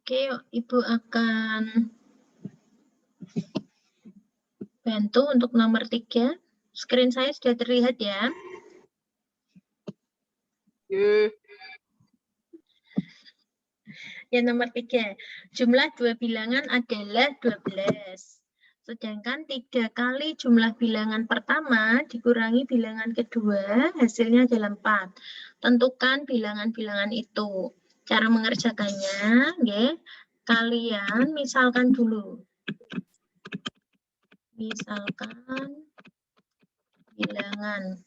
Oke, Ibu akan bantu untuk nomor 3. Screen saya sudah terlihat ya. Yang nomor 3, jumlah dua bilangan adalah 12. Sedangkan 3 kali jumlah bilangan pertama dikurangi bilangan kedua, hasilnya adalah 4. Tentukan bilangan-bilangan itu. Cara mengerjakannya, ya, kalian misalkan dulu. Misalkan bilangan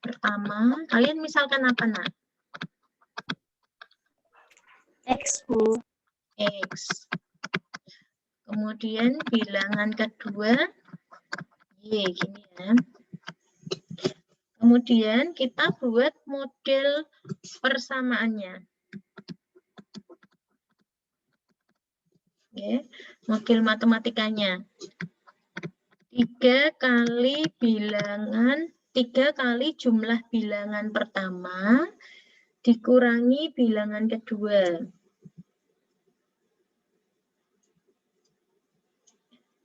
pertama, kalian misalkan apa, nak? X, Bu. X. Kemudian bilangan kedua, Y, gini ya. Kemudian kita buat model persamaannya. Oke, model matematikanya. 3 kali jumlah bilangan pertama dikurangi bilangan kedua.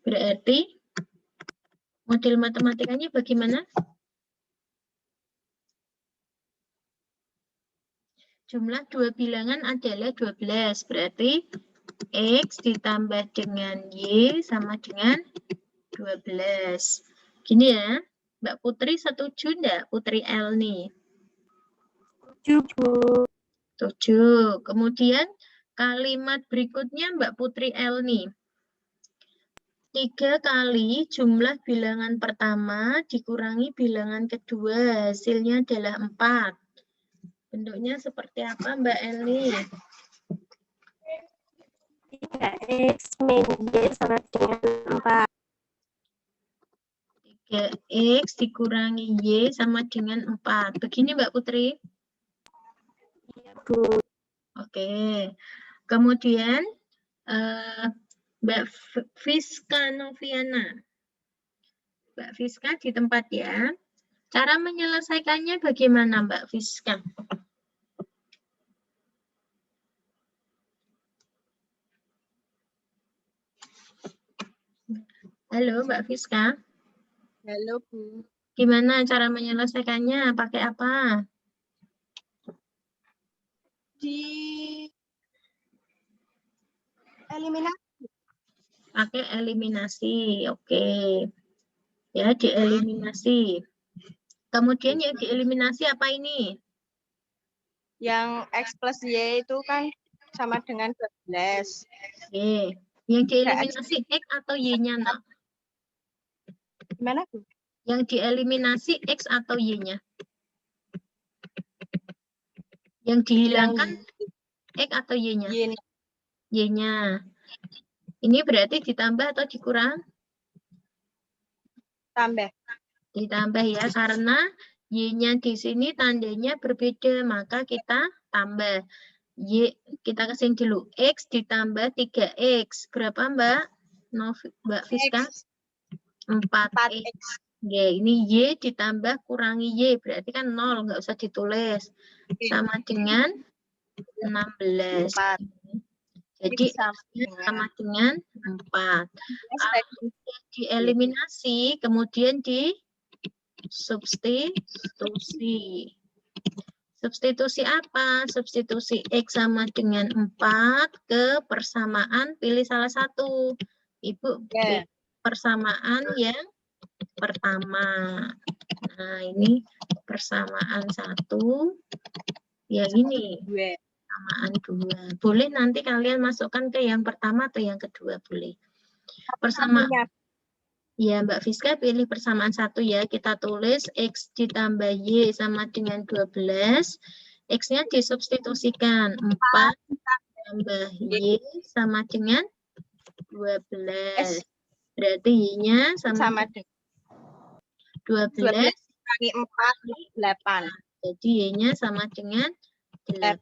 Berarti model matematikanya bagaimana? Jumlah dua bilangan adalah 12. Berarti X ditambah dengan Y sama dengan 12. Gini ya, Mbak Putri setuju enggak? Putri L nih. Setuju. Setuju. Kemudian kalimat berikutnya Mbak Putri L nih. 3 kali jumlah bilangan pertama dikurangi bilangan kedua, hasilnya adalah 4. Bentuknya seperti apa Mbak Eli? 3X min Y sama dengan 4. 3X dikurangi Y sama dengan 4. Begini Mbak Putri? Iya, Bu. Oke. Kemudian Mbak Fiska Noviana. Mbak Fiska di tempat ya. Cara menyelesaikannya bagaimana Mbak Fiska? Halo Mbak Fiska. Halo, Bu. Gimana cara menyelesaikannya? Pakai apa? Di eliminasi. Pakai eliminasi. Oke. Ya, dieliminasi. Kemudian yang dieliminasi apa ini? Yang X plus Y itu kan sama dengan 12. Oke. Yang dieliminasi X atau Y-nya, nak? Gimana, Bu? Yang dieliminasi X atau Y-nya? Yang dihilangkan X atau Y-nya? Y-nya. Ini berarti ditambah atau dikurang? Tambah. Ditambah ya, karena Y-nya di sini tandanya berbeda, maka kita tambah. Y, kita kesini dulu. X ditambah 3X. Berapa Mbak? Mbak Fiska? 4X. Oke, ini Y ditambah kurangi Y. Berarti kan 0, nggak usah ditulis. Sama dengan 16. Jadi sama dengan 4. Kalau dieliminasi, kemudian disubstitusi. Substitusi apa? Substitusi X sama dengan 4 ke persamaan, pilih salah satu. Ibu pilih persamaan yang pertama. Nah, ini persamaan 1. Ya ini. Persamaan 2. Boleh nanti kalian masukkan ke yang pertama atau yang kedua, boleh. Persamaan. Ya, Mbak Fiska pilih persamaan 1 ya. Kita tulis X ditambah Y sama dengan 12. X-nya disubstitusikan. 4 tambah Y sama dengan 12. Berarti Y-nya sama dengan 12 kali 4, 8. Jadi Y-nya sama dengan 8.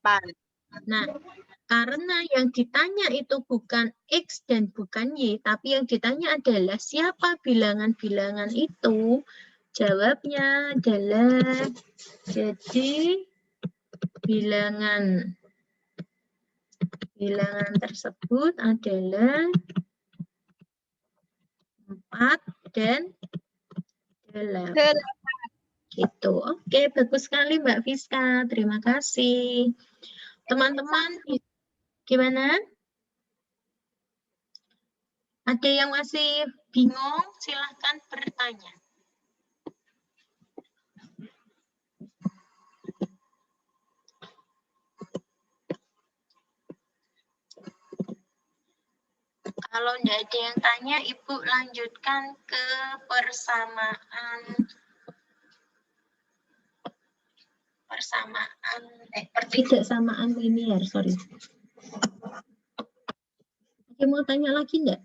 Nah, karena yang ditanya itu bukan X dan bukan Y, tapi yang ditanya adalah siapa bilangan-bilangan itu, jawabnya adalah jadi bilangan Bilangan tersebut adalah 4 dan 8. Gitu. Oke, bagus sekali Mbak Fiska. Terima kasih. Teman-teman, gimana? Ada yang masih bingung? Silahkan bertanya. Kalau tidak ada yang tanya, Ibu lanjutkan ke pertidaksamaan linear, sorry. Ada mau tanya lagi enggak?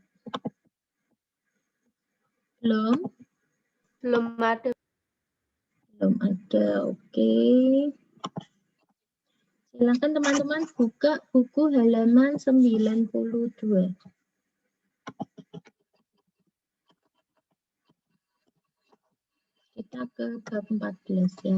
Belum? Belum ada. Belum ada, oke. Silakan teman-teman buka buku halaman 92. Kita ke bab 14 ya.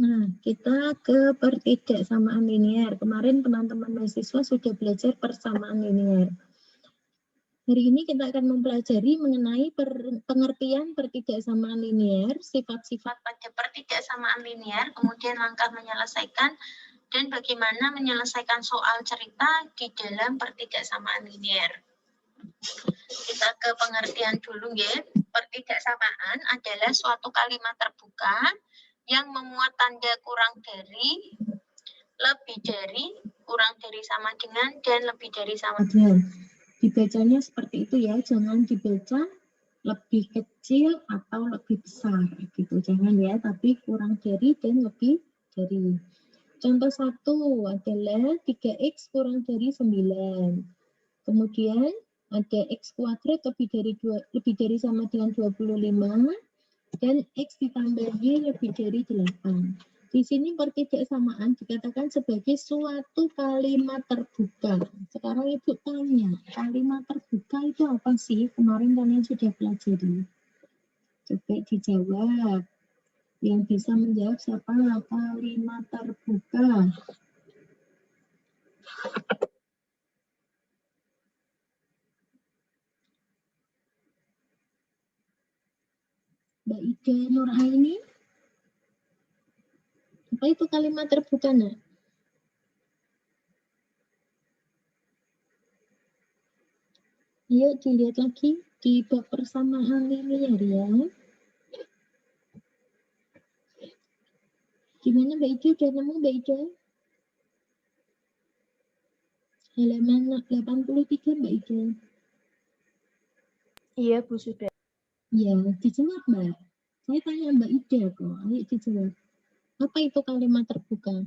Nah, kita ke pertidaksamaan linear. Kemarin teman-teman mahasiswa sudah belajar persamaan linear. Hari ini kita akan mempelajari mengenai pengertian pertidaksamaan linear, sifat-sifat pada pertidaksamaan linear, kemudian langkah menyelesaikan, dan bagaimana menyelesaikan soal cerita di dalam pertidaksamaan linear. Kita ke pengertian dulu ya. Pertidaksamaan adalah suatu kalimat terbuka yang memuat tanda kurang dari, lebih dari, kurang dari sama dengan, dan lebih dari sama dengan. Dibacanya seperti itu ya, jangan dibaca lebih kecil atau lebih besar gitu, jangan ya, tapi kurang dari dan lebih dari. Contoh 1 adalah 3x kurang dari 9. Kemudian ada x kuadrat lebih dari sama dengan 25 dan x ditambah y lebih dari 8. Di sini pertidaksamaan dikatakan sebagai suatu kalimat terbuka. Sekarang Ibu tanya, kalimat terbuka itu apa sih? Kemarin kalian sudah pelajari. Coba dijawab. Yang bisa menjawab siapa? Kalimat terbuka. Mbak Ida Nuraini. Apa itu kalimat terbuka, Nak? Yuk dilihat lagi di bab persamaan linear ya. Gimana Mbak Ida? Udah nemu Mbak Ida? Halaman 83 Mbak Ida. Iya Bu, sudah. Ya, dijawab Mbak. Saya tanya Mbak Ida kok. Ayo dijawab. Apa itu kalimat terbuka?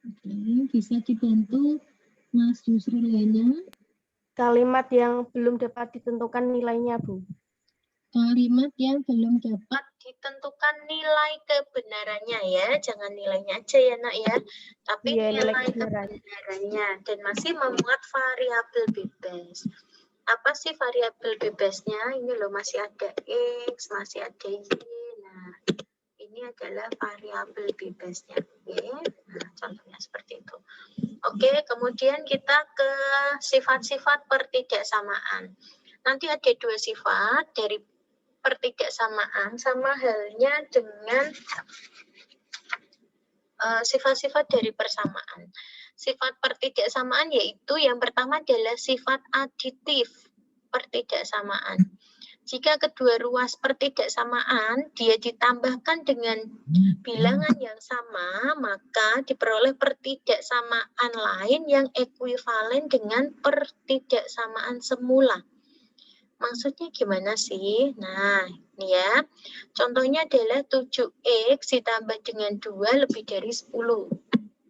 Oke, bisa dibantu Mas Yusril lainnya. Kalimat yang belum dapat ditentukan nilainya, Bu. Kalimat yang belum dapat ditentukan nilai kebenarannya ya. Jangan nilainya aja ya Nak ya. Tapi Ya, nilai kebenarannya. Dan masih memuat variabel bebas. Apa sih variabel bebasnya? Ini loh masih ada X, masih ada Y. Nah, ini adalah variabel bebasnya. Oke. Nah, contohnya seperti itu. Oke, kemudian kita ke sifat-sifat pertidaksamaan. Nanti ada 2 sifat dari pertidaksamaan sama halnya dengan sifat-sifat dari persamaan. Sifat pertidaksamaan yaitu yang pertama adalah sifat aditif pertidaksamaan. Jika kedua ruas pertidaksamaan dia ditambahkan dengan bilangan yang sama, maka diperoleh pertidaksamaan lain yang ekuivalen dengan pertidaksamaan semula. Maksudnya gimana sih? Nah, Nih ya, contohnya adalah 7x ditambah dengan 2 lebih dari 10.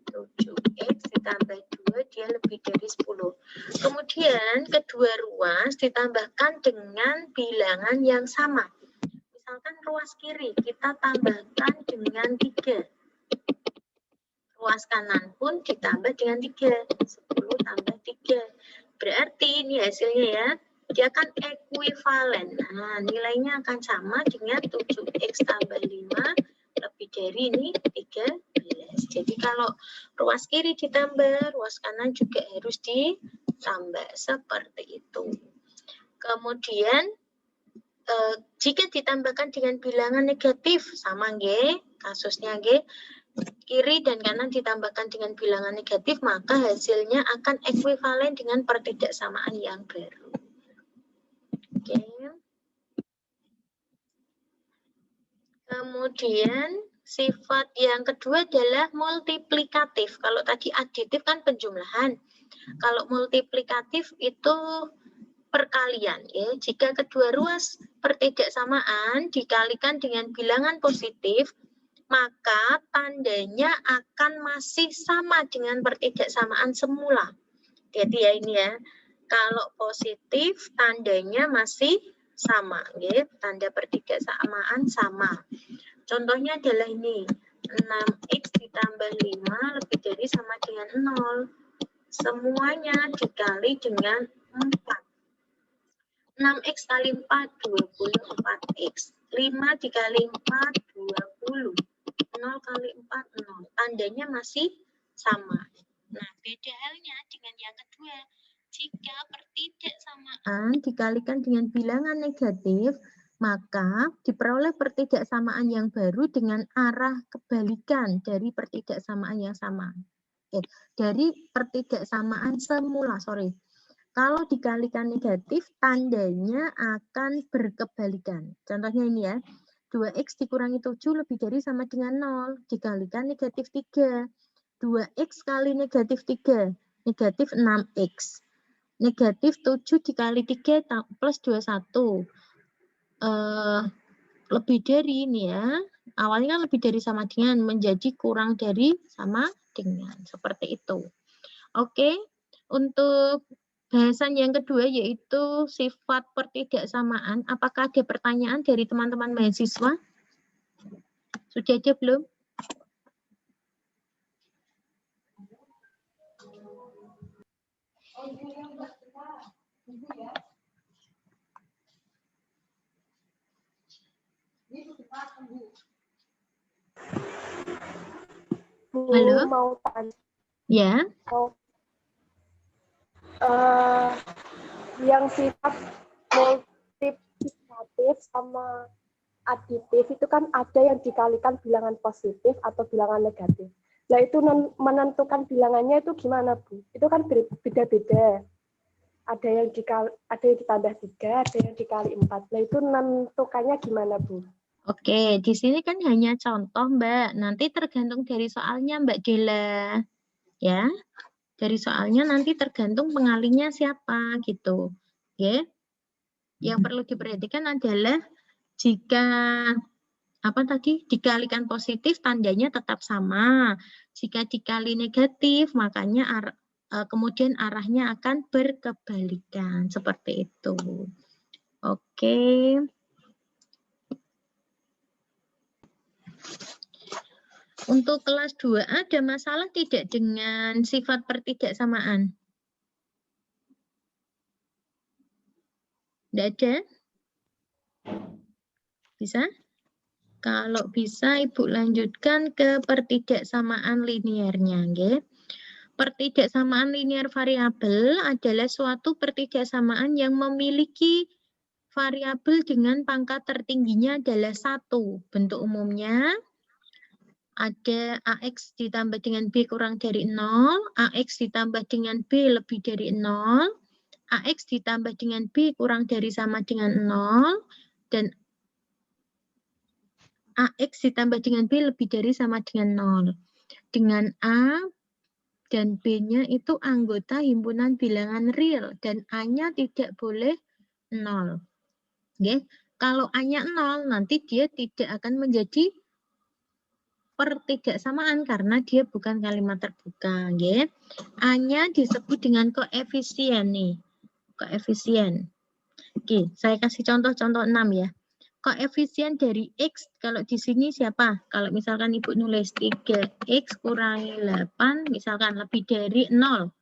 7x ditambah 2 dia lebih dari 10. Kemudian kedua ruas ditambahkan dengan bilangan yang sama. Misalkan ruas kiri kita tambahkan dengan 3. Ruas kanan pun ditambah dengan 3. 10 tambah 3. Berarti ini hasilnya ya, dia akan ekuivalen. Nah, nilainya akan sama dengan 7x tambah 5 lebih dari ini 13. Jadi kalau ruas kiri ditambah, ruas kanan juga harus ditambah seperti itu. Kemudian jika ditambahkan dengan bilangan negatif, sama nggih, kasusnya nggih, kiri dan kanan ditambahkan dengan bilangan negatif, maka hasilnya akan ekuivalen dengan pertidaksamaan yang baru. Oke. Kemudian sifat yang kedua adalah multiplikatif. Kalau tadi aditif kan penjumlahan. Kalau multiplikatif itu perkalian. Ya. Jika kedua ruas pertidaksamaan dikalikan dengan bilangan positif, maka tandanya akan masih sama dengan pertidaksamaan semula. Jadi ya ini ya, kalau positif tandanya masih sama, ya. Tanda pertidaksamaan sama. Contohnya adalah ini, 6x ditambah 5 lebih dari sama dengan 0. Semuanya dikali dengan 4. 6x kali 4, 24x. 5 dikali 4, 20. 0 kali 4, 0. Tandanya masih sama. Nah, beda halnya dengan yang kedua. Jika pertidaksamaan dikalikan dengan bilangan negatif, maka diperoleh pertidaksamaan yang baru dengan arah kebalikan dari pertidaksamaan yang sama. Dari pertidaksamaan semula, Kalau dikalikan negatif, tandanya akan berkebalikan. Contohnya ini ya, 2x dikurangi 7 lebih dari sama dengan 0, dikalikan negatif 3. 2x kali negatif 3, negatif 6x. Negatif 7 dikali 3 plus 21. Lebih dari ini ya, awalnya kan lebih dari sama dengan, menjadi kurang dari sama dengan. Seperti itu. Oke, untuk bahasan yang kedua yaitu sifat pertidaksamaan. Apakah ada pertanyaan dari teman-teman mahasiswa? Sudah ada belum? Halo? Mau tanya. Ya. Yang sifat multiplikatif sama aditif itu kan ada yang dikalikan bilangan positif atau bilangan negatif. Nah itu menentukan bilangannya itu gimana Bu? Itu kan beda-beda. Ada yang ditambah 3, ada yang dikali 4. Nah itu menentukannya gimana Bu? Oke, di sini kan hanya contoh Mbak. Nanti tergantung dari soalnya Mbak Dela. Ya. Dari soalnya nanti tergantung pengalinya siapa gitu. Oke. Yang perlu diperhatikan adalah jika dikalikan positif tandanya tetap sama. Jika dikali negatif makanya kemudian arahnya akan berkebalikan seperti itu. Oke. Untuk kelas 2 ada masalah tidak dengan sifat pertidaksamaan? Tidak ada? Bisa? Kalau bisa Ibu lanjutkan ke pertidaksamaan linearnya. Okay? Pertidaksamaan linear variabel adalah suatu pertidaksamaan yang memiliki variabel dengan pangkat tertingginya adalah 1. Bentuk umumnya ada AX ditambah dengan B kurang dari 0, AX ditambah dengan B lebih dari 0, AX ditambah dengan B kurang dari sama dengan 0, dan AX ditambah dengan B lebih dari sama dengan 0. Dengan A dan B-nya itu anggota himpunan bilangan real, dan A-nya tidak boleh 0. Okay. Kalau A-nya 0, nanti dia tidak akan menjadi pertidaksamaan karena dia bukan kalimat terbuka. Ya. A-nya disebut dengan koefisien nih. Koefisien. Oke, saya kasih contoh-contoh 6 ya. Koefisien dari X, kalau di sini siapa? Kalau misalkan Ibu nulis 3X kurangi 8, misalkan lebih dari 0.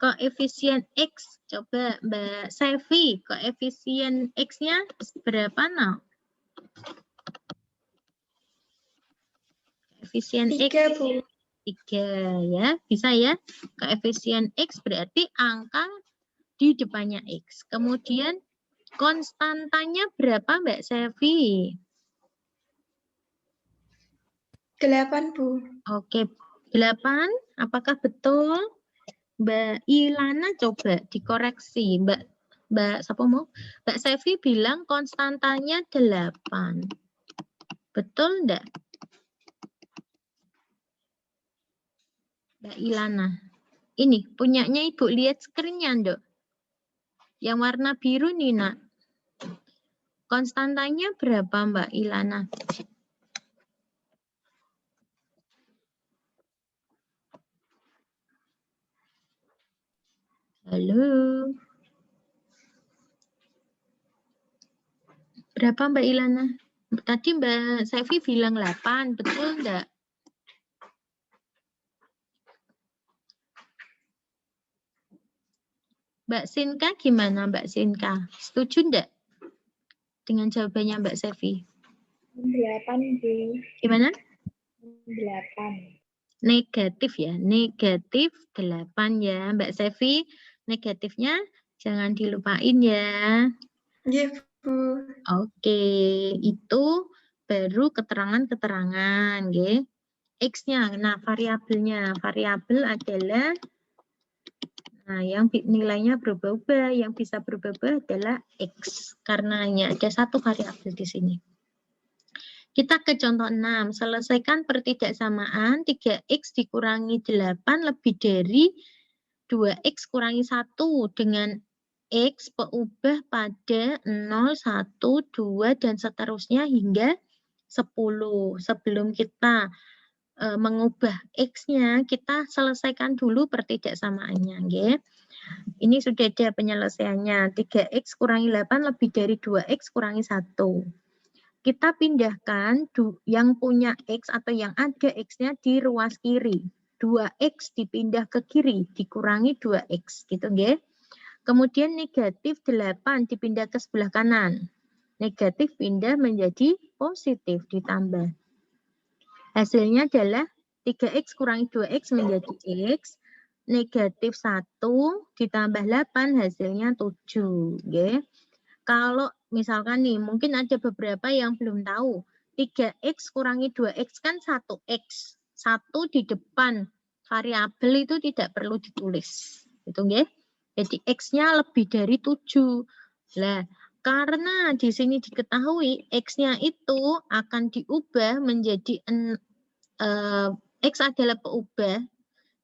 Koefisien X, coba Mbak Selvi, koefisien X-nya berapa? No? Koefisien X 3, Bu. 3 ya, bisa ya. Koefisien X berarti angka di depannya X. Kemudian konstantanya berapa Mbak Selvi? 8, Bu. Oke, 8. Apakah betul? Mbak Ilana coba dikoreksi. Mbak siapa mau? Mbak Selvi bilang konstantanya 8. Betul enggak? Mbak Ilana. Ini punyanya Ibu, lihat screen-nya, Nduk. Yang warna biru nih, Nak. Konstantanya berapa, Mbak Ilana? Halo. Berapa Mbak Ilana? Tadi Mbak Selvi bilang 8, betul enggak? Mbak Sinka gimana Mbak Sinka? Setuju enggak dengan jawabannya Mbak Selvi? 8, Bu. Gimana? 8. Negatif ya, negatif 8 ya. Mbak Selvi, negatifnya jangan dilupain ya. Iya, Bu. Oke, itu baru keterangan-keterangan. X-nya, nah variabelnya. Variabel adalah, nah yang nilainya berubah-ubah, yang bisa berubah-ubah adalah X. Karena hanya ada satu variabel di sini. Kita ke contoh 6, selesaikan pertidaksamaan 3X dikurangi 8 lebih dari 2X kurangi 1 dengan X berubah pada 0, 1, 2, dan seterusnya hingga 10. Sebelum kita mengubah X-nya, kita selesaikan dulu pertidaksamaannya. Okay? Ini sudah ada penyelesaiannya. 3X kurangi 8 lebih dari 2X kurangi 1. Kita pindahkan yang punya X atau yang ada X-nya di ruas kiri. 2X dipindah ke kiri, dikurangi 2X. Gitu, okay? Kemudian negatif 8 dipindah ke sebelah kanan. Negatif pindah menjadi positif ditambah. Hasilnya adalah 3X kurangi 2X menjadi X. Negatif 1 ditambah 8 hasilnya 7. Okay? Kalau misalkan nih, mungkin ada beberapa yang belum tahu. 3X kurangi 2X kan 1X. 1 di depan variabel itu tidak perlu ditulis. Gitu, okay? Jadi X-nya lebih dari 7. Nah, karena di sini diketahui X-nya itu akan diubah menjadi X adalah peubah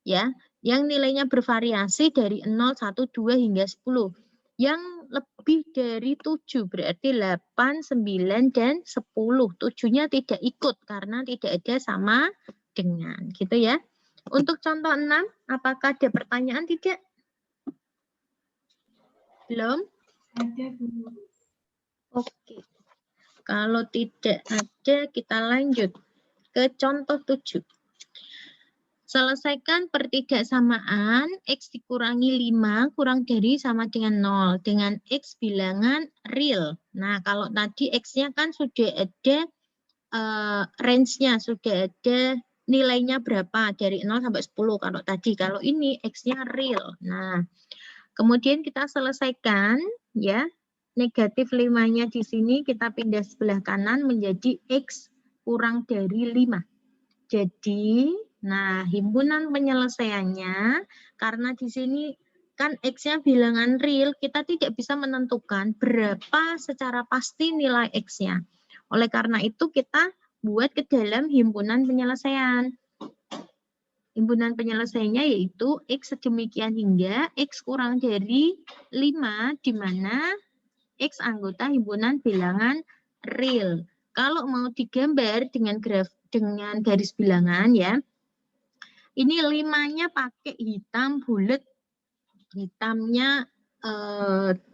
ya, yang nilainya bervariasi dari 0, 1, 2 hingga 10. Yang lebih dari 7 berarti 8, 9 dan 10. 7-nya tidak ikut karena tidak ada sama dengan, gitu ya. Untuk contoh 6, apakah ada pertanyaan tidak? Belum? Ada, Bu. Oke. Kalau tidak ada, kita lanjut ke contoh 7. Selesaikan pertidaksamaan X dikurangi 5 kurang dari sama dengan 0 dengan X bilangan real. Nah, kalau tadi X-nya kan sudah ada range-nya, sudah ada nilainya berapa dari 0 sampai 10 kalau tadi. Kalau ini X-nya real. Nah, kemudian kita selesaikan ya. Negatif 5-nya di sini kita pindah sebelah kanan menjadi X kurang dari 5. Jadi, nah himpunan penyelesaiannya, karena di sini kan X-nya bilangan real, kita tidak bisa menentukan berapa secara pasti nilai X-nya. Oleh karena itu kita buat ke dalam himpunan penyelesaian. Himpunan penyelesaiannya yaitu X sedemikian hingga X kurang dari 5, di mana X anggota himpunan bilangan real. Kalau mau digambar dengan garis bilangan ya, ini 5-nya pakai hitam bulat, hitamnya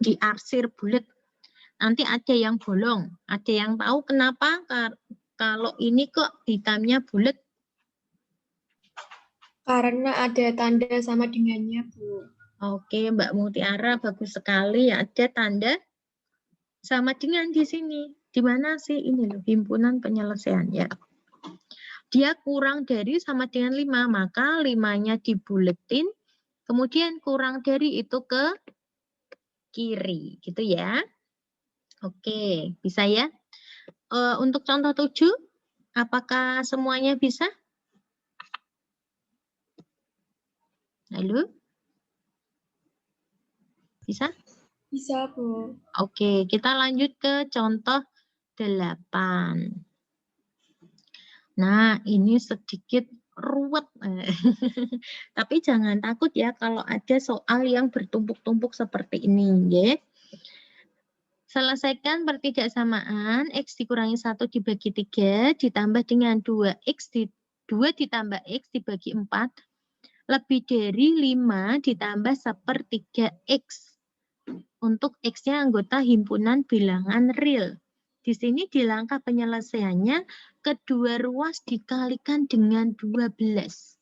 diarsir bulat. Nanti ada yang bolong. Ada yang tahu kenapa kalau ini kok hitamnya bulat? Karena ada tanda sama dengannya, Bu. Oke, Mbak Mutiara, bagus sekali. Ada tanda sama dengan di sini. Di mana sih ini loh, himpunan penyelesaian ya. Dia kurang dari sama dengan 5, maka 5-nya dibuletin, kemudian kurang dari itu ke kiri, gitu ya. Oke, bisa ya. Untuk contoh 7, apakah semuanya bisa? Halo? Bisa? Bisa, Bu. Oke, kita lanjut ke contoh 8. Nah, ini sedikit ruwet. Tapi jangan takut ya kalau ada soal yang bertumpuk-tumpuk seperti ini. Ya. Selesaikan pertidaksamaan X dikurangi 1 dibagi 3 ditambah dengan 2 ditambah X dibagi 4 lebih dari 5 ditambah 1/3 X. Untuk X-nya anggota himpunan bilangan real. Di sini di langkah penyelesaiannya, kedua ruas dikalikan dengan 12.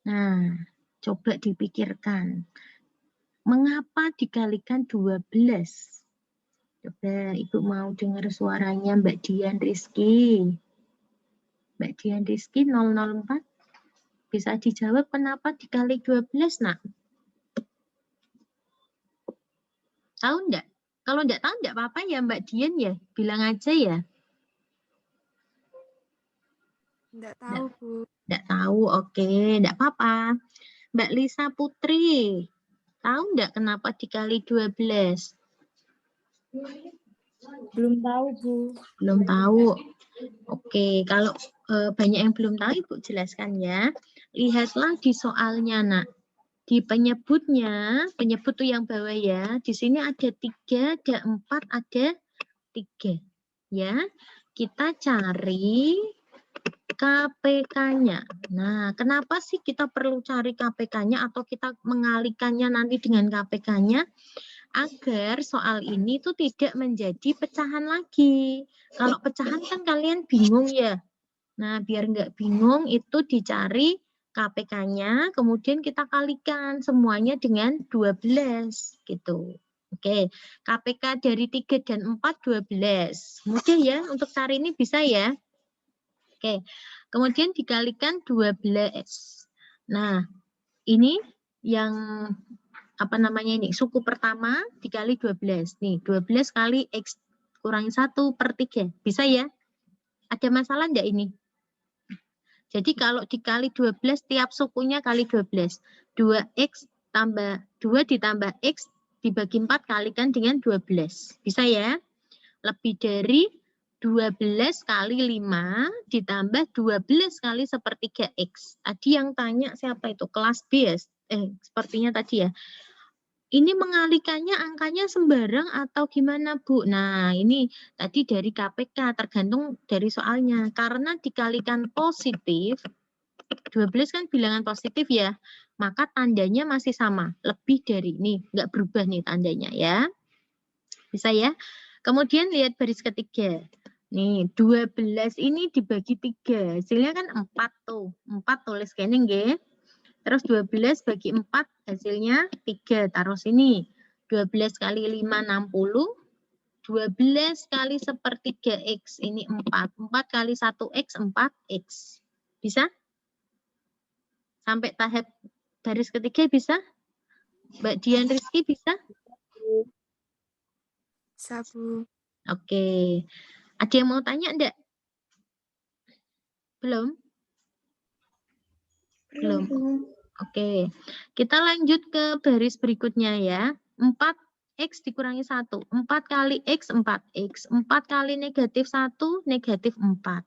Nah, coba dipikirkan. Mengapa dikalikan 12? Coba Ibu mau dengar suaranya Mbak Dian Rizky. Mbak Dian Rizky 004. Bisa dijawab kenapa dikali 12, nak? Tahu enggak? Kalau enggak tahu enggak apa-apa ya Mbak Dian ya, bilang aja ya. Enggak tahu, Bu. Enggak tahu, oke, enggak apa-apa. Mbak Lisa Putri, tahu enggak kenapa dikali 12? Belum tahu, Bu. Belum tahu. Oke, kalau banyak yang belum tahu Ibu jelaskan ya. Lihatlah di soalnya, nak. Di penyebutnya, penyebut tuh yang bawah ya. Di sini ada 3, ada 4, ada 3. Ya, kita cari KPK-nya. Nah, kenapa sih kita perlu cari KPK-nya atau kita mengalihkannya nanti dengan KPK-nya? Agar soal ini tuh tidak menjadi pecahan lagi. Kalau pecahan kan kalian bingung ya. Nah, biar nggak bingung itu dicari KPK-nya, kemudian kita kalikan semuanya dengan 12 gitu. Oke, KPK dari 3 dan 4 12. Mudah ya untuk cari ini bisa ya. Oke, kemudian dikalikan 12. Nah, ini yang apa namanya ini? Suku pertama dikali 12. Nih, 12 kali X kurangi 1/3. Bisa ya? Ada masalah enggak ini? Jadi kalau dikali 12 tiap sukunya kali 12. 2X tambah 2 ditambah X dibagi 4 kalikan dengan 12. Bisa ya? Lebih dari 12 kali 5 ditambah 12 kali 1/3 X. Tadi yang tanya siapa itu? Kelas B ya? Sepertinya tadi ya. Ini mengalihkannya angkanya sembarang atau gimana, Bu? Nah, ini tadi dari KPK, tergantung dari soalnya. Karena dikalikan positif, 12 kan bilangan positif ya, maka tandanya masih sama, lebih dari ini, nggak berubah nih tandanya ya. Bisa ya? Kemudian lihat baris ketiga. Nih, 12 ini dibagi 3, hasilnya kan 4 tuh. 4 tulis kene nggih. Terus 12 bagi 4 hasilnya 3. Taruh sini. 12 kali 5 60. 12 kali 1/3 X. Ini 4. 4 kali 1X 4X. Bisa? Sampai tahap baris ketiga bisa? Mbak Dian Rizky bisa? Bisa, Bu. Oke. Ada yang mau tanya enggak? Belum? Belum. Oke, kita lanjut ke baris berikutnya ya. 4X dikurangi 1. 4 kali X, 4X. 4 kali negatif 1, negatif 4.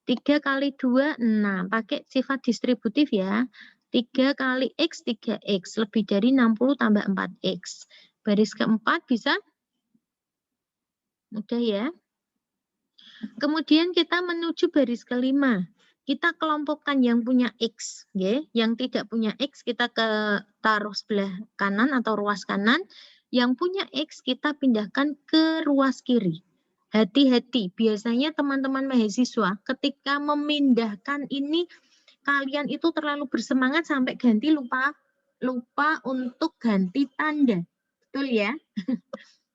3 kali 2, 6. Pakai sifat distributif ya. 3 kali X, 3X. Lebih dari 60 tambah 4X. Baris keempat bisa? Mudah ya. Kemudian kita menuju baris kelima. Kita kelompokkan yang punya X. Ya. Yang tidak punya X kita taruh sebelah kanan atau ruas kanan. Yang punya X kita pindahkan ke ruas kiri. Hati-hati. Biasanya teman-teman mahasiswa ketika memindahkan ini kalian itu terlalu bersemangat sampai ganti lupa untuk ganti tanda. Betul ya?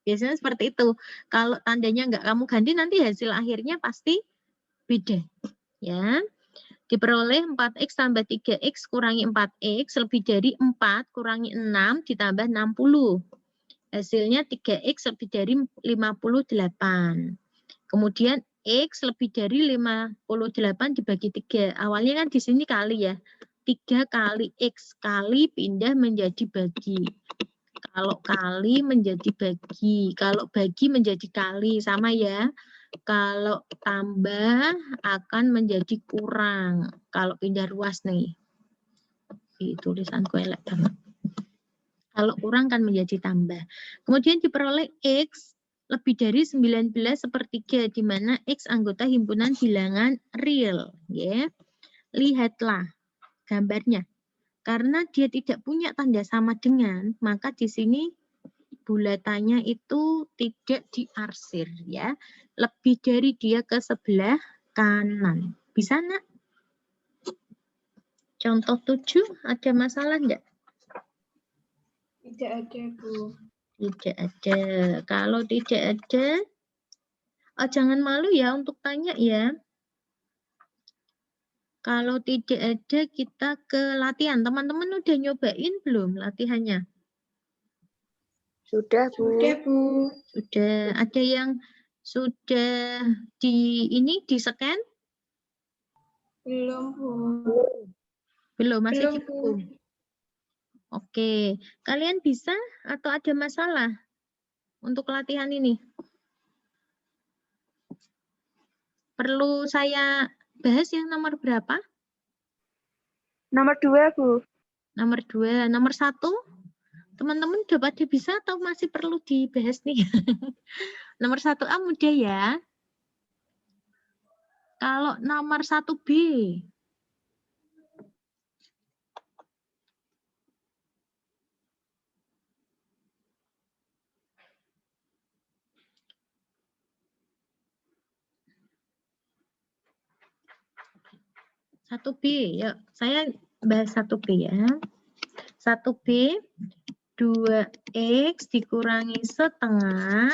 Biasanya seperti itu. Kalau tandanya enggak kamu ganti, nanti hasil akhirnya pasti beda. Ya. Diperoleh 4X tambah 3X kurangi 4X lebih dari 4 kurangi 6 ditambah 60. Hasilnya 3X lebih dari 58. Kemudian X lebih dari 58 dibagi 3. Awalnya kan di sini kali ya. 3 kali X kali pindah menjadi bagi. Kalau kali menjadi bagi, kalau bagi menjadi kali, sama ya. Kalau tambah akan menjadi kurang. Kalau pindah ruas nih. Tulisanku elek banget. Kalau kurang kan menjadi tambah. Kemudian diperoleh X lebih dari 19 sepertiga, di mana X anggota himpunan bilangan real. Ya. Lihatlah gambarnya. Karena dia tidak punya tanda sama dengan, maka di sini bulatannya itu tidak diarsir ya. Lebih dari dia ke sebelah kanan. Bisa nak? Contoh 7 ada masalah enggak? Tidak ada, Bu. Tidak ada. Kalau tidak ada, oh, jangan malu ya untuk tanya ya. Kalau tidak ada, kita ke latihan. Teman-teman udah nyobain belum latihannya? Sudah, Bu. Sudah, Bu. Sudah. Ada yang sudah di scan? Belum, Bu. Belum, masih Belum, di Bu. buku. Oke. Kalian bisa atau ada masalah untuk latihan ini? Perlu saya bahas yang nomor berapa? Nomor 2, Bu. Nomor 2. Nomor 1? Teman-teman udah pada bisa atau masih perlu dibahas nih? Nomor 1A mudah ya. Kalau nomor 1B. Satu B, yuk saya bahas 1B ya. 1B 2X dikurangi setengah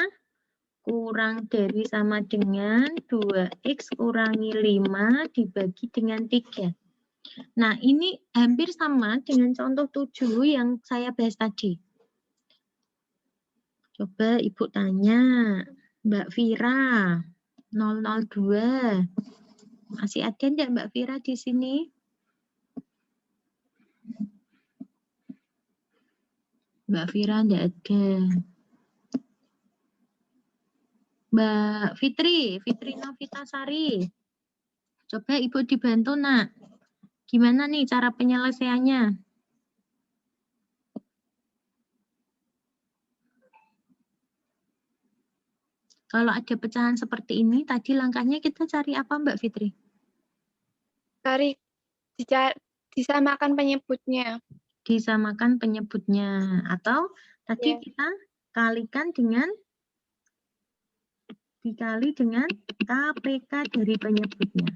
kurang dari sama dengan 2X kurangi 5 dibagi dengan 3. Nah, ini hampir sama dengan contoh 7 yang saya bahas tadi. Coba Ibu tanya, Mbak Vira, 002. Masih ada enggak Mbak Vira di sini? Mbak Vira enggak ada. Mbak Fitri Novitasari. Coba Ibu dibantu, Nak. Gimana nih cara penyelesaiannya? Kalau ada pecahan seperti ini, tadi langkahnya kita cari apa Mbak Fitri? Cari disamakan penyebutnya. Disamakan penyebutnya. Atau tadi kita kalikan dengan dikali dengan KPK dari penyebutnya.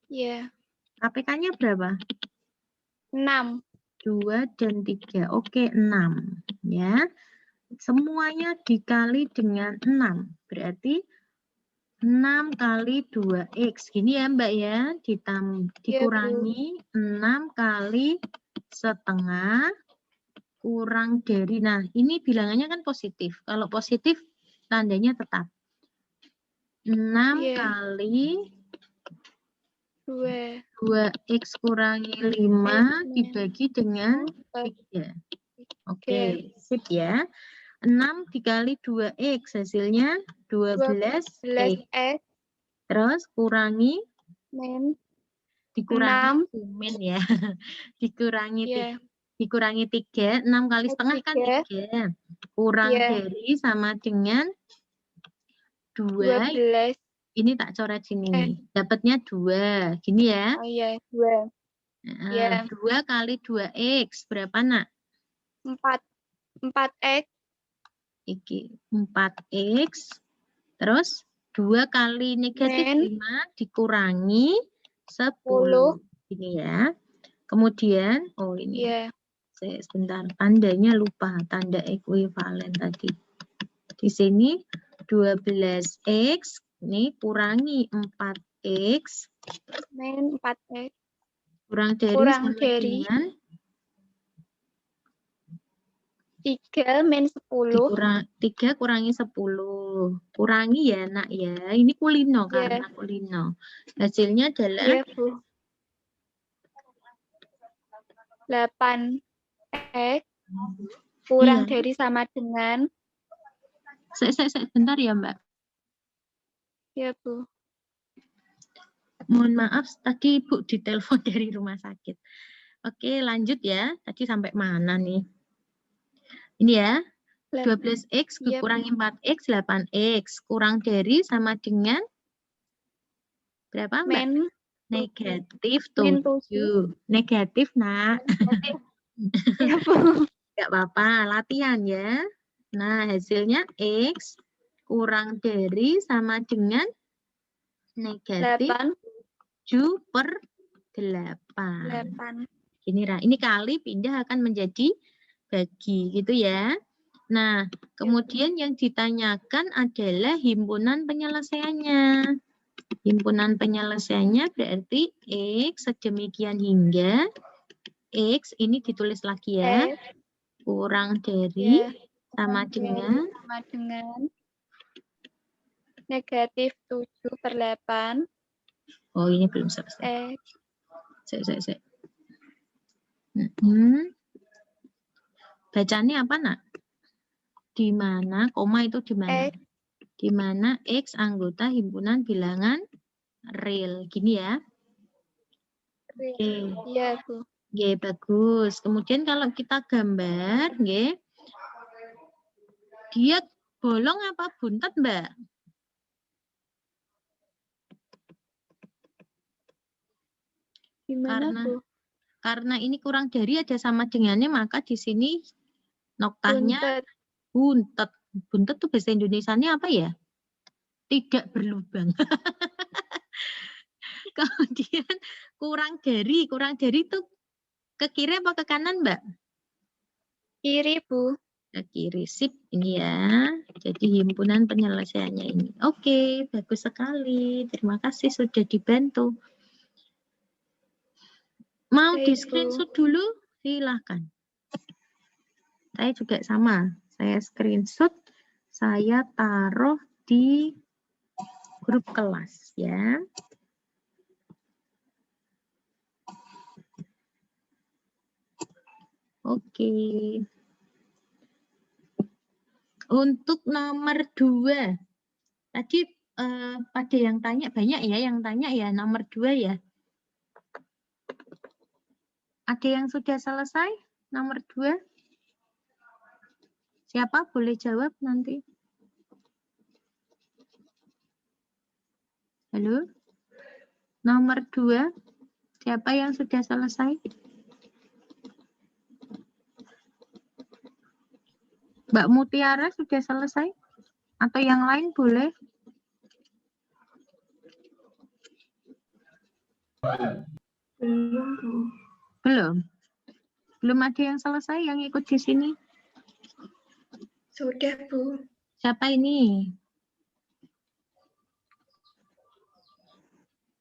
Iya. KPK-nya berapa? 6. 2 dan 3. Oke, 6. Ya. Semuanya dikali dengan 6. Berarti 6 kali 2X. Gini ya Mbak ya. Dikurangi 6 kali setengah kurang dari. Nah, ini bilangannya kan positif. Kalau positif, tandanya tetap. 6 kali 2X kurangi 5 dibagi dengan 3. Oke, sip ya. 6 dikali 2X hasilnya 12X. Terus kurangi dikurangi min ya. Dikurangi 3, 6 kali setengah kan 3. Kurang dari sama dengan 2, 12. ini tak coret sini nih. Dapatnya 2, gini ya. Oh iya, 2. Iya. 2 kali 2x, berapa nak? 4. 4x. Iki 4x, terus 2 kali negatif Min 5 dikurangi 10. Ini ya. Kemudian, oh ini. Iya. Sebentar, tandanya lupa, tanda ekuivalen tadi. Di sini 12x, ini kurangi 4x, Min 4x. kurang dari Kurang sama dari dengan 3 min 10. 3 kurangi 10. Kurangi ya nak ya, ini kulino Iya. karena kulino. Hasilnya adalah Iya, Bu. 8x kurang Iya. dari sama dengan Bentar ya Mbak. ya, Bu. Mohon maaf, tadi Ibu ditelepon dari rumah sakit. Oke, lanjut ya. Tadi sampai mana nih? Ini ya, 12x Iya, Bu. kurangi 4x, 8x. Kurang dari sama dengan berapa Mbak? Min Negatif min 7. Negatif nak. ya, Bu. Enggak apa-apa, latihan ya. Nah, hasilnya x kurang dari sama dengan negatif 7/8. 8. Ini kali pindah akan menjadi bagi gitu ya. Nah, kemudian yang ditanyakan adalah himpunan penyelesaiannya. Himpunan penyelesaiannya berarti x sedemikian hingga x ini ditulis lagi ya. Kurang dari Ya. sama dengan Sama dengan negatif 7/8. Oh, ini belum selesai. Sek. Bacanya apa nak? Di mana koma itu di mana? Di mana x anggota himpunan bilangan real. Gini ya. Oke. Iya, Bu. Oke, bagus. Kemudian kalau kita gambar, nggih. Dia bolong apa buntet, Mbak? Gimana, Bu? Karena ini kurang dari ada sama dengannya, maka di sini noktanya Buntet. buntet. Buntet tuh bahasa Indonesianya apa ya? Tidak berlubang. Kemudian kurang dari itu ke kiri apa ke kanan, Mbak? Kiri, Bu. Ke kiri, sip ini ya. Jadi himpunan penyelesaiannya ini. Oke, bagus sekali. Terima kasih sudah dibantu. Mau Baik, di screenshot dulu? Silahkan. Saya juga sama. Saya screenshot, saya taruh di grup kelas ya. Oke. Untuk nomor 2. Tadi pada yang tanya, banyak ya yang tanya ya, nomor 2 ya. Ada yang sudah selesai? Nomor 2? Siapa boleh jawab nanti? Halo? Nomor 2, siapa yang sudah selesai? Mbak Mutiara sudah selesai? Atau yang lain boleh? Belum, Bu. Belum? Belum ada yang selesai yang ikut di sini? Sudah, Bu. Siapa ini?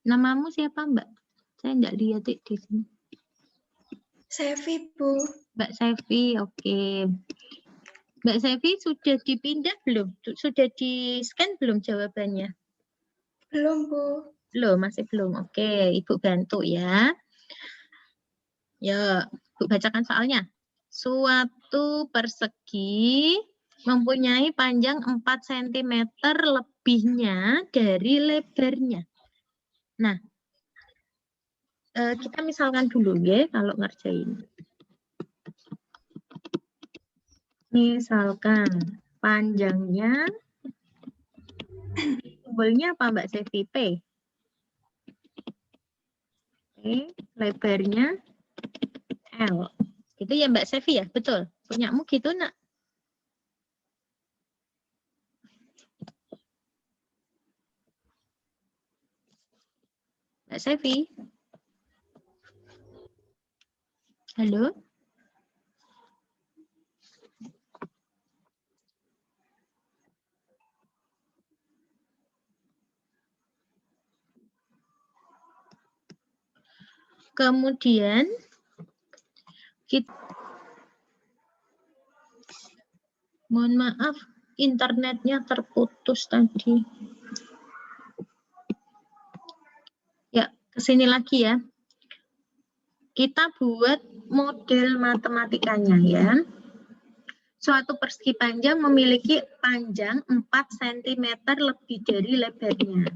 Namamu siapa, Mbak? Saya enggak lihat di sini. Sevi, Bu. Mbak Sevi, oke. Mbak Sevi sudah dipindah belum? Sudah di-scan belum jawabannya? Belum, Bu. Belum, masih belum. Oke, Ibu bantu ya. Ya, Ibu bacakan soalnya. Suatu persegi mempunyai panjang 4 cm lebihnya dari lebarnya. Nah, kita misalkan dulu ya kalau ngerjain. Misalkan panjangnya Simbolnya apa Mbak Sevi? P. Lebarnya L. Itu ya Mbak Sevi ya? Betul. Punyamu gitu nak? Mbak Sevi? Halo? Kemudian kita, mohon maaf, internetnya terputus tadi. Ya, kesini lagi ya. Kita buat model matematikanya ya. Suatu persegi panjang memiliki panjang 4 cm lebih dari lebarnya.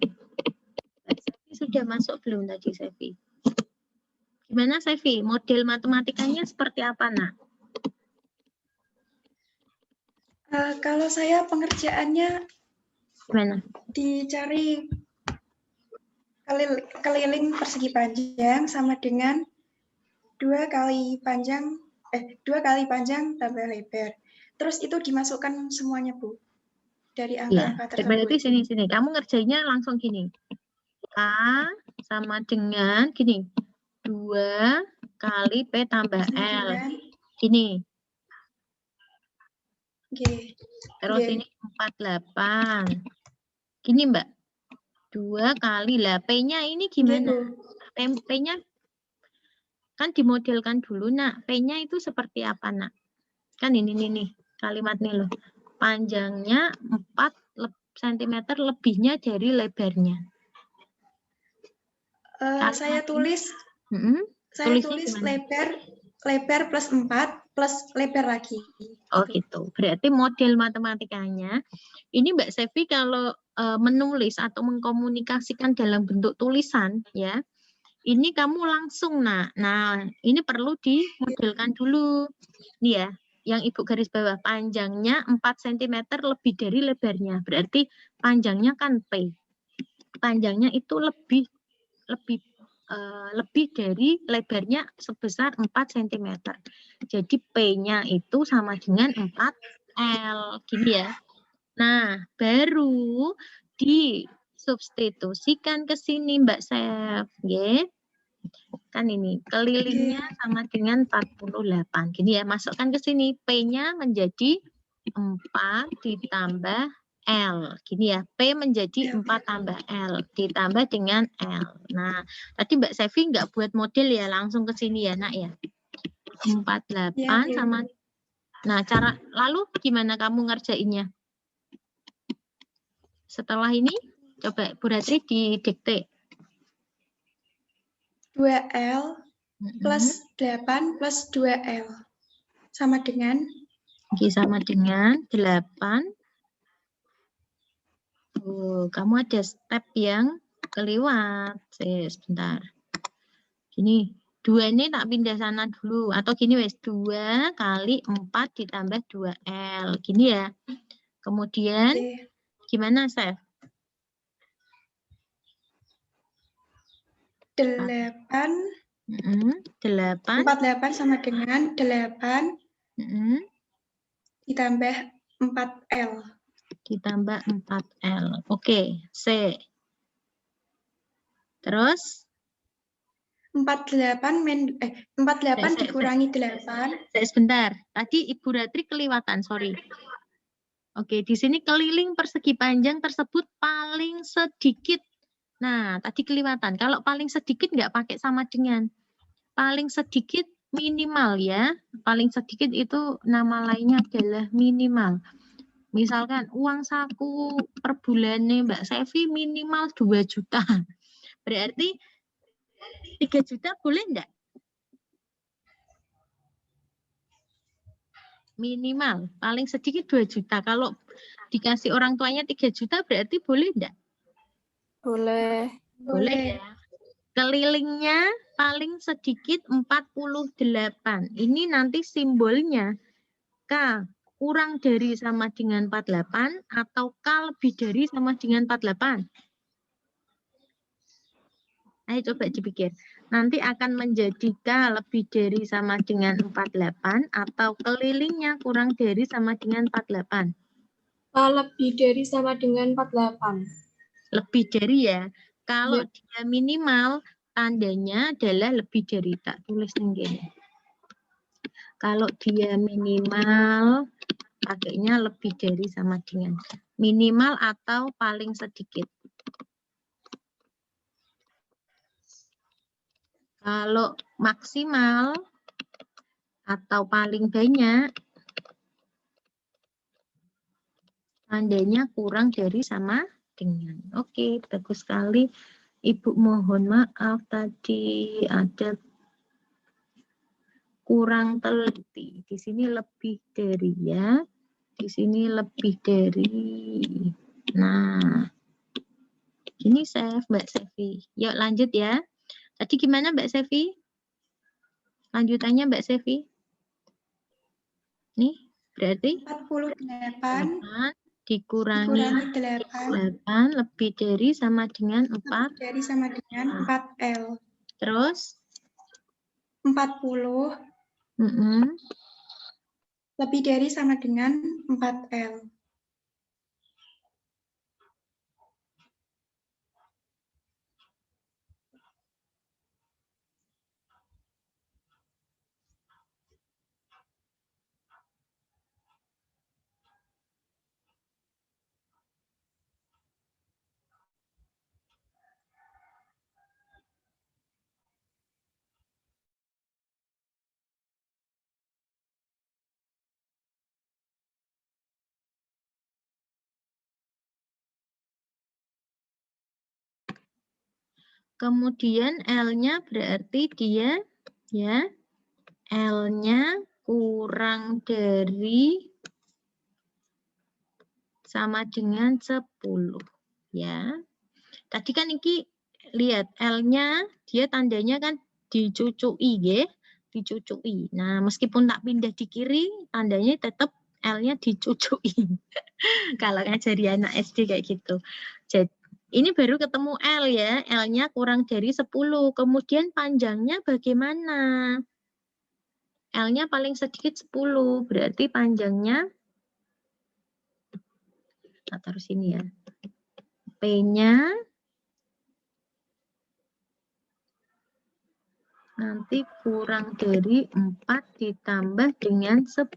Sudah masuk belum tadi, Sevi? Gimana, Sevi? Model matematikanya seperti apa, nak? Kalau saya pengerjaannya Gimana? dicari keliling persegi panjang sama dengan 2 kali panjang tambah lebar. Terus itu dimasukkan semuanya, Bu. Dari Ya, angka-angka tersebut. berarti sini. Kamu ngerjainnya langsung gini. A sama dengan gini. 2 kali P tambah L. Gini. Oke. Terus Oke. ini 48. Gini, Mbak. 2 kali lah. P-nya ini gimana? P-nya kan dimodelkan dulu, nak. P-nya itu seperti apa, nak? Kan ini nih kalimat nih loh. Panjangnya 4 cm lebihnya dari lebarnya. Saya tulis lebar plus 4 plus lebar lagi. Oh gitu. Berarti model matematikanya ini Mbak Sevi kalau menulis atau mengkomunikasikan dalam bentuk tulisan ya, ini kamu langsung nah ini perlu dimodelkan dulu. Ini ya, yang Ibu garis bawah panjangnya 4 cm lebih dari lebarnya. Berarti panjangnya kan P. Panjangnya itu lebih dari lebarnya sebesar 4 cm. Jadi P-nya itu sama dengan 4L. Gini ya. Nah, baru disubstitusikan ke sini Mbak Sef. Ya. Kan ini kelilingnya sama dengan 48. Gini ya, masukkan ke sini. P-nya menjadi 4 ditambah L. Gini ya, P menjadi 4 tambah L ditambah dengan L. Nah, tadi Mbak Sevi nggak buat model ya, langsung ke sini ya, nak ya. 48 sama. Nah, lalu gimana kamu ngerjainnya? Setelah ini, coba Bu Ratri didikte. 2L plus 8 plus 2L. Sama dengan? Sama dengan 8. Oh, kamu ada step yang kelewat. Sebentar. Gini, 2 ini tak pindah sana dulu. Atau gini wes, 2 kali 4 ditambah 2L. Gini ya. Kemudian, gimana, Sef? 48 sama dengan 8 ditambah 4L. Ditambah 4L. Oke, C. Terus? 48 dikurangi 8. Sebentar, tadi Ibu Ratri kelewatan, sorry. Oke, di sini keliling persegi panjang tersebut paling sedikit. Nah, tadi kelewatan. Kalau paling sedikit nggak pakai sama dengan. Paling sedikit minimal ya. Paling sedikit itu nama lainnya adalah minimal. Misalkan uang saku per bulannya Mbak Sevi minimal 2 juta. Berarti 3 juta boleh enggak? Minimal, paling sedikit 2 juta. Kalau dikasih orang tuanya 3 juta berarti boleh enggak? Boleh. Boleh ya. Kelilingnya paling sedikit 48. Ini nanti simbolnya K kurang dari sama dengan 48 atau K lebih dari sama dengan 48? Ayo coba dipikir. Nanti akan menjadi K lebih dari sama dengan 48 atau kelilingnya kurang dari sama dengan 48? Lebih dari sama dengan 48. Lebih dari ya. Kalau dia minimal, tandanya adalah lebih dari. Tak tulis nih. Kalau dia minimal, pakainya lebih dari sama dengan. Minimal atau paling sedikit. Kalau maksimal atau paling banyak, tandanya kurang dari sama dengan. Oke, bagus sekali. Ibu mohon maaf tadi ada kurang teliti. Di sini lebih dari ya. Di sini lebih dari. Nah, ini save Mbak Sevi. Yuk lanjut ya. Tadi gimana Mbak Sevi? Lanjutannya Mbak Sevi. Nih, berarti 48 dikurangi 8 lebih dari sama dengan 4. dari sama dengan 4L. Terus? 40 lebih dari sama dengan 4L. Kemudian L-nya berarti dia ya L-nya kurang dari sama dengan 10 ya. Tadi kan ini lihat L-nya dia tandanya kan dicucui ya, dicucui. Nah, meskipun tak pindah di kiri, tandanya tetap L-nya dicucui. Kalau ngajari anak SD kayak gitu. Jadi ini baru ketemu L ya, L-nya kurang dari 10. Kemudian panjangnya bagaimana? L-nya paling sedikit 10, berarti panjangnya, kita taruh sini ya. P-nya nanti kurang dari 4 ditambah dengan 10.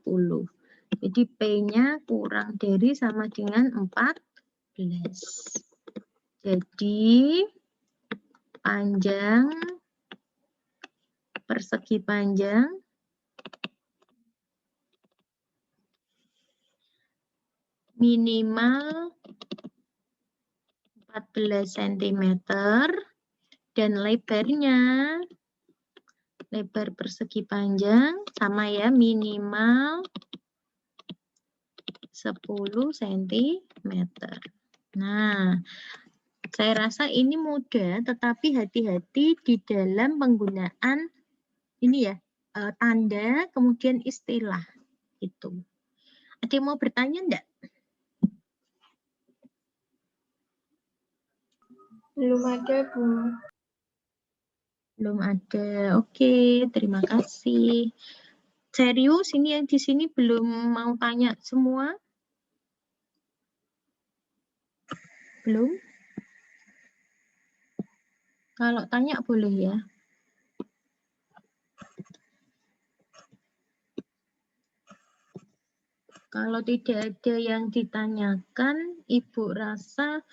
Jadi P-nya kurang dari sama dengan 14. Jadi panjang persegi panjang minimal 14 cm dan lebarnya lebar persegi panjang sama ya minimal 10 cm. Nah, saya rasa ini mudah, tetapi hati-hati di dalam penggunaan ini ya, tanda kemudian istilah itu. Ada yang mau bertanya enggak? Belum ada, Bu. Belum ada. Oke, terima kasih. Serius, ini yang di sini belum mau tanya semua? Belum? Kalau tanya boleh ya. Kalau tidak ada yang ditanyakan, Ibu rasa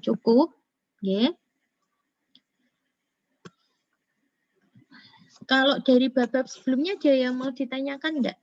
cukup, ya. Kalau dari bab sebelumnya ada yang mau ditanyakan enggak?